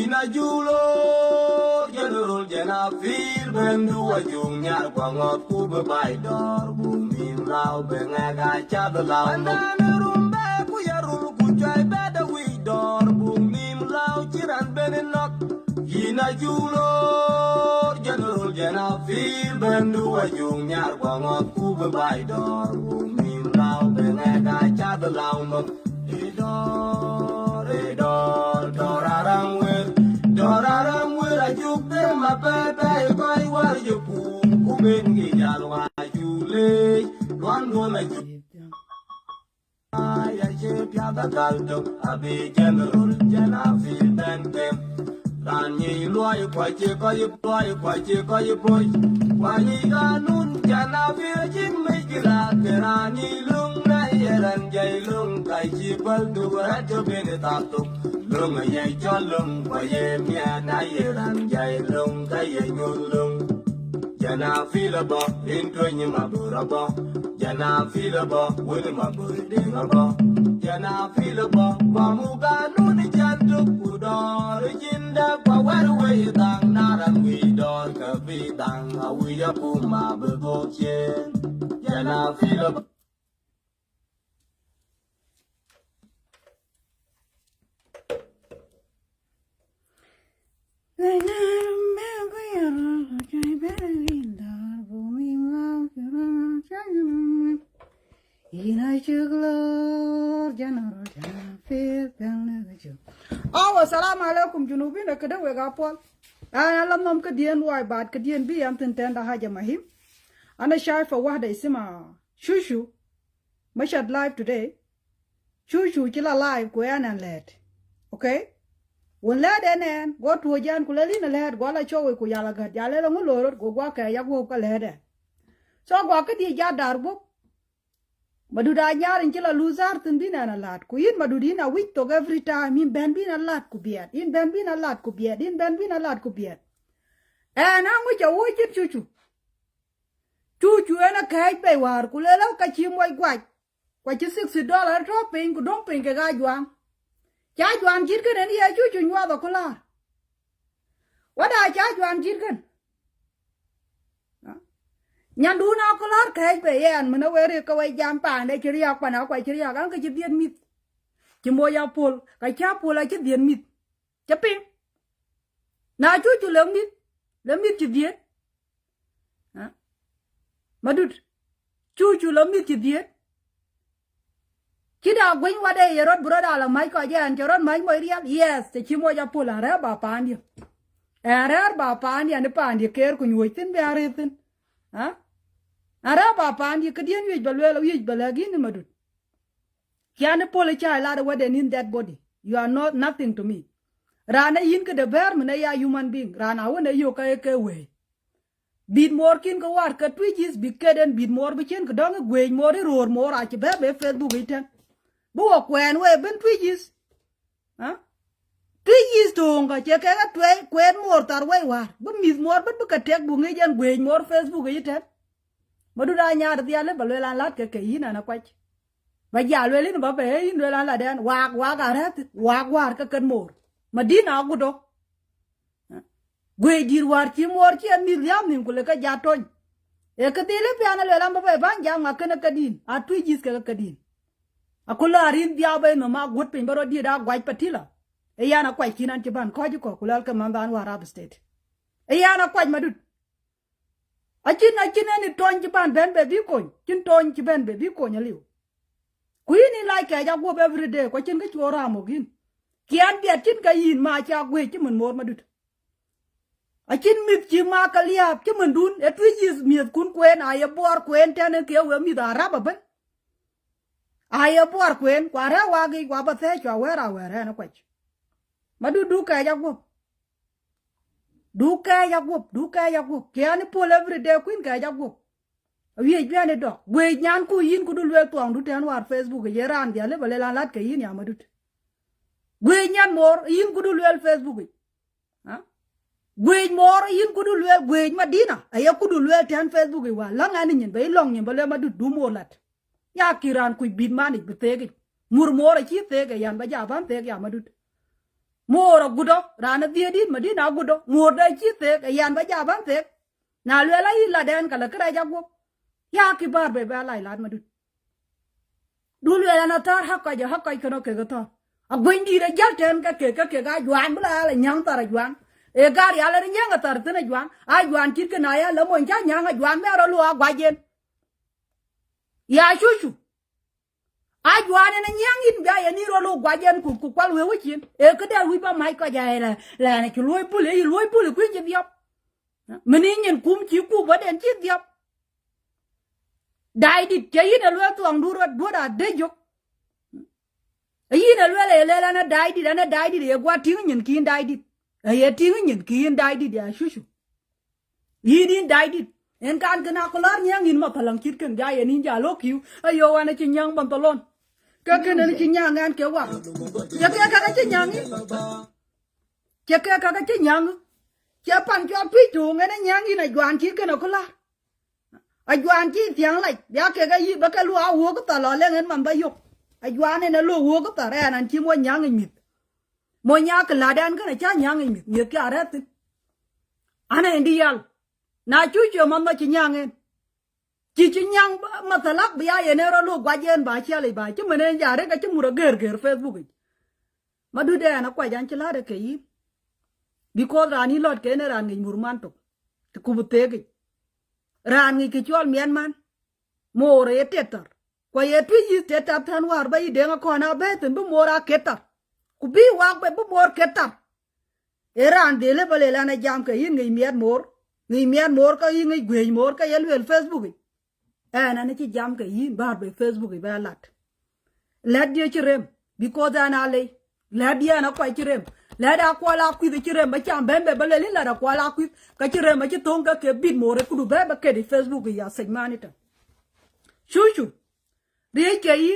Ina julo general jena fil bendu ajung nyar kwangot ku bebai dor bumi lau bengaga chadlau andana rumbe ku yarul ku jai beda wi dor bumi lau chiran benenok Ina julo general jena fil bendu ajung nyar kwangot ku bebai dor bumi lau bengaga chadlau nok Dorarang wir ajuk tem ma pepe koi war yukum kuben gi jalwa jule luan luan ajuk ya che pya da kaldo abi general jana fi bentem rani luai kwa che koi boy wani ganun jana fi jin mai gira rani lung na yeran jai lung kai chi bal du ra cho ben tatuk lung ay cho lung qua ye mía na yeran jai lung kai ye nyul lung jana fi la bo in tui ni ma bu ra bo jana fi la bo wul ma bu ding ra bo jana fi la bo ma mu ga nu ni chan tu ku dor jin da kwa war we dang na ran wi dor ka vi dang a wi ya pu ma bu go chen jana fi la bo Assalamu alaikum junubi na kada wega pol ana lamam ka diyan wai bad ka diyan bi am tin da haja mahim ana shaifa wahda isima Chucu mashad live today Chucu kila live ko yana led okay won led enen go to jan kulali na led go la chowe ku yala gad yale la ngoloro go gwa ka ya go ka led so gwa ka di ja darbo Madut Anyar in kila luzar tin bina na lat ku yin madudina wit to every time in ben bina lat ku biet in ben bina lat ku biet in ben bina lat ku biet and I'm with your wicked Chucu and a kite pay war ku lela ka chim wai gwai kwa chi $60 dropping ku dong ping ka juan cha juan jit kan ni ya Chucu nywa do kula wada cha juan jit kan Nyan du na ko lar kai pe yan mana were ka wai jam pa ne chiri yak pa na kwa chiri yak an ka chi dien mit chi mo ya pol ka cha pol a chi dien mit cha ping na Chucu le mit chi dien ha Madut Chucu le mit chi dien chi da gwen wa de rod broda la mai ka yan rod mai mo rial yes chi mo ya pol ara ba pa ndi ara ba pa ndi an pa ndi ker ku nyu tin be are tin ha Ara ba pandi kadian wi balwela wi balagin Madut. Kiane pole cha la what they in that body. You are not nothing to me. Rana yin ke de ber mena ya human being. Rana wona yo ka we. Bid more kin ko war ka twigis bikeden bid more bichen ko dong gwe more roar more a che be Facebook iten. Bu kwen we ben twigis. Ha? Twigis tonga che ka twe kwen more tar we war. Bu mis more bu ka tek bu ngi jan gwe more Facebook iten. Madut Anyar dia le balwela lat ke ina na kwach ba ya lweli no ba be in lwela la den wa ga rat wa ka kan mor madina gudo gwe dir war chi mor chi an mi yam nim kule ka ja ton e ka dile pe ana lwela ba be ban ja ma kana kadin a tu jis ka kadin akula rin dia be no ma gut pin baro di da gwaj patila e yana kwach kinan ti ban ko ji ko kulal ka mandan wa Arab state e yana kwach Madut Achin ni ton jiban ben be bi ko chin ton ji ben be bi ko nyaliu Queen like ya go every day ko chin ka chora mo gin kian dia chin ka yin ma cha gwe chi mun mor Madut Achin mit chi ma ka liap chi mun dun e twi is mit kun kwen ay bor kwen ten ke we mi da raba ben ay bor kwen kwa ra wa gi kwa ba the chwa we ra na kwach Madut du ka ya go Duka ya gup. Kiani pol every day queen ka ya gup. Awi jane do. Gwe nyan ku yin ku dul wel tuang du ten war Facebook ye ran dia le bale lan lat ka yin ya Madut. Gwe nyan mor yin ku dul wel Facebook. Ha? Gwe mor yin ku dul wel gwe Madina. Aya ku dul wel ten Facebook wa la ngani nyen be long nyen bale Madut du mo lat. Ya kiran ku bid mani be tege. Mur mor chi tege yan ba ja ban tege ya Madut. Mora gudo rana dia dit ma di na gudo ngor dai chi te ka yan ba ja ban te na le la ila den kala kra ja go ya ki bar be ba lai lat Madut du le na tar ha ka ja ha ka kono ke ga ta a gwendi da ja ten ka ke ga juan bla la nyang tar juan e gar ya la nyang tar te na juan a juan ti ke na ya lo mo ja nyang juan me ro lu a gwa jen ya chuchu ajuane na nyangin ba ya ni ro lo gwajen ku kwal we wichin e ka da wi ba mai ka ja la na ki loy pule ku je diop meni nyen kum chi ku ba den chi diop dai dit ke ina lo tuang du ro do da de jok ina lo le la na dai dit e gwa ting nyen kin dai dit e ting nyen kin dai dit ya shushu yin dai dit en kan kana ko lar nyangin ma thalang kit ken ja ya nin ja lo kiu ayo wana chi nyang pantalon cái này chỉ nhang ngan kéo qua, cái chỉ nhang ấy, cái chỉ nhang, cái pan cho phi chủ cái này nhang gì này đoàn chỉ cái nào có la, đoàn chỉ tiếng lại, cái gì bác cái lúa uống cái tờ lò lên cái mầm bay dục, đoàn này nó lúa uống cái tờ ra nên chỉ mua nhang người mít, mua nhang cái lá đen cái này chả nhang người mít, nhiều cái đấy, anh này đi al, na chui chưa mầm nó chỉ nhang ấy. Chỉ nhang mà thật lắc bây giờ này rồi quay trên bài chia lại bài chứ mình nên giả đấy cái chứ mua gher Facebook ấy mà đứa đây nó quay dàn chला đấy cái because rani lot cái này rani murman to thì cũng bute cái rani cái chuột miên man more tetar quay tuy gì tetar than war bay để mà con nào bé thì bố more ketar cũng bi wak bay bố more ketar ran để lấy bale là này jam cái gì người miên more cái người quay more cái yellow Facebook ấy anh chỉ jam cái gì bảo về Facebook ấy bảo lát dia chirem because anh ale lát dia nó quay chirem lát đã qua la quy chirem mà chạm bên bên lên là đã qua la quy cái chirem mà chỉ tung cái bit more cái đủ bé cái đi Facebook ấy ya sạch man itu chuchu dia cái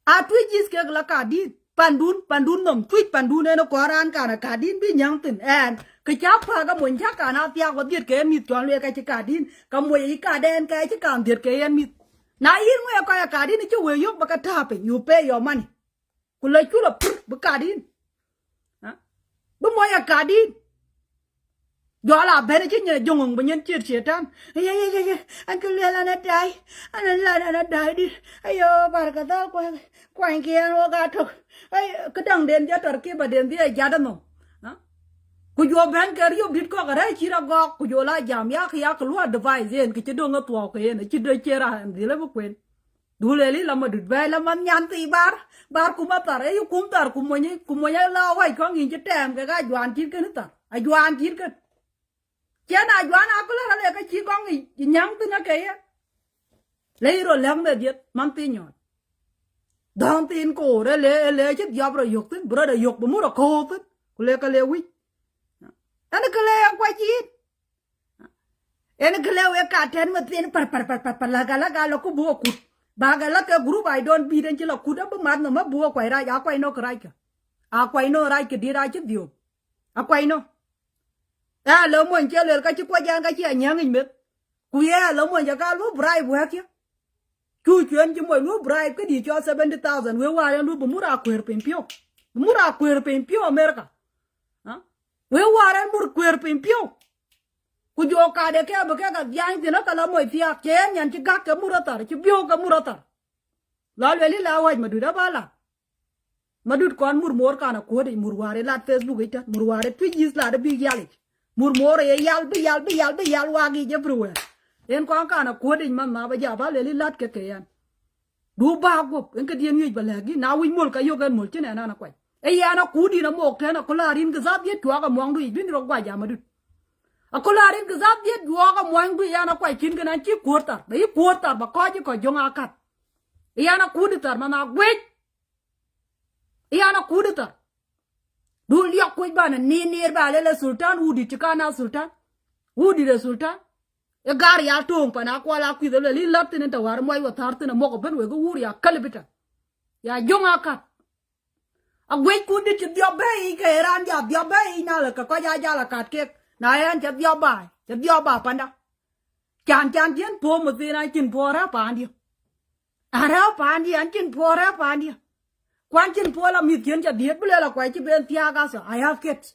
tweet cái là cả đi pandun nom tweet pandun này nó qua ran cả là cả đi bị nhang tin anh cái cháu pha cái muốn chắc cả na tia có biết cái mít chọn luyện cái chỉ cả đi cái mùi cả đen cái chỉ cảm biết cái mít na yên người coi cả đi nó chú về yok bạc tháp ấy you pay your money cứ lấy chú là bạc cả đi bữa mùi cả đi do là bên chứ nhờ dùng bệnh nhân chia sẻ tam anh cứ lên là nó đai anh là nó đai đi ayo bà cái đó quay kia nó gạt thôi cái đằng đèn cho trật kia bà đèn thì giá đó nó kujo banker yo bit ko gara chira go kujo la jam ya lu device en ke do nga to ko en ci de chera ndi la bu kwen duleli la Madut bay la man nyan ti bar kuma tar e kum tar kumonya la wai ko ngi ci tem ga jwan ti ken tar a jwan ti ken chena jwan a ko la le ka ci ko ngi nyang tu na ke ya le ro lam de diet man ti nyon dong tin ko re le ci job ro yok tin bro de yok bu mu ro ko tin ku le ka le wi anh cứ leo quay chít anh cứ leo cả ten mà tiền par là nó cũng bùa cút bà cái là cái group I don't be đến chỉ là cút đó bữa mà nó bùa quay ra à quay nó cái kìa à quay nó ra cái đi ra chứ điều à quay nó à lỡ muốn chơi lỡ cái chứ quay giang cái chứ anh nhớ mình biết cùi à lỡ muốn chơi cái lúc bribe bùa kia cùi chuyện chứ mọi lúc bribe cái đi cho 70,000 với hoa lúc bùa mua ra queer pimpio America we waran bur queer pimpio ku jo ka de ke ba ke ga yang ti no kala moi fia ke nyan ti ga ke muratar ti bio ka muratar la le la wa Madut da bala Madut kon mur kana ko de mur ware la Facebook ita mur ware twis la de bi yali mur more ye yal wa gi je bruwe en kon kana ko de man ma ba ja ba le lat ke yan du ba go en ke dien yi ba la gi na wi mul ka yo gan mul ti na na kwai ấy anh nó cú đi nó một thế nó có là điên cái giáp giết chúa cái mong đuổi biết nó quay nhà Madut à có là điên cái giáp giết chúa cái mong đuổi anh nó quay chín cái này chỉ cuột tạt mà coi chứ còn giống akat ấy anh nó cú đi tạt mà nó quét ấy anh nó cú đi tạt đủ liok quét bà này nề bà lấy là sultan u đi chika na sultan u đi là sultan cái gari à tung pa na qua là quét là li lấp tên tàu war moi wa thar tên mo ko ben we ko uri à kalbita ya giống akat à quét cú đi chụp gió bay cái ran gió bay nào là có ra là cắt kia này anh chụp gió bài panda chan chiến po một tí này chín po ra pan đi à ra pan đi anh chín po ra pan đi quan chin po la mit kien cha diet bule la kwa chi ben tia ga so I have kids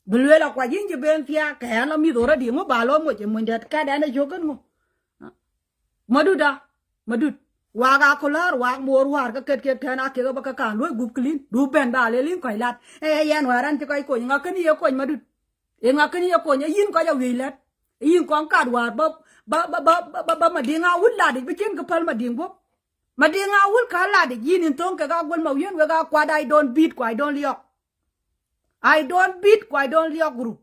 bule la kwa yin chi ben tia ka la mit ora di mo ba lo mo che mo det ka da na jogan mo madut waga kolar wag mor war ka ket thana ke ba ka lo gup clean du ben ba le lin koi lat yan waran ti koi ko nga kani ye ko madut e nga kani ye ko yin ko ja wi lat yin ko ka war ba ma dinga wul la di bikin ka pal ma ding bo ma dinga wul ka la di yin in tong ka ga gol ma yen we ga kwa I don't beat kwa I don't liok group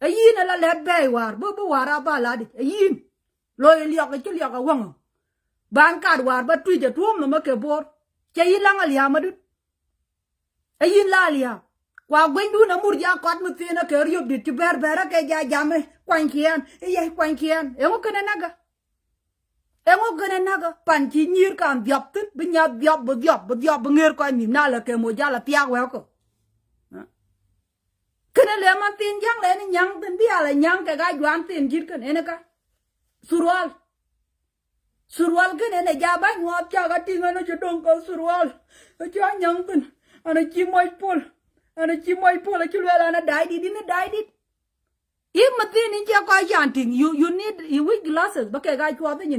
e yin la let bay war bo wara ba la di e yin lo liok ke liok ka wang ban ka war ba tu je tuom no ma ke bor che yin la ngalia madut e yin la lia kwa gwen du na mur ja kwat mu tina ke riop dit ti ber ke ja jame kwan kian e ngo kana naga pan chi nyir kan diop tit bi nya diop ngir ko ni na la ke mo ja la tia we ko kana le man tin jang le ni nyang tin bia la nyang ke ga juan tin jit kan ene ka surwal kan ene ja ba ngop cha ga tin no jodong ko surwal cha nyang tin ana chi moi pol la chi le na dai di if matin in ja ko yan tin you need you with glasses ba ke ga chwa tin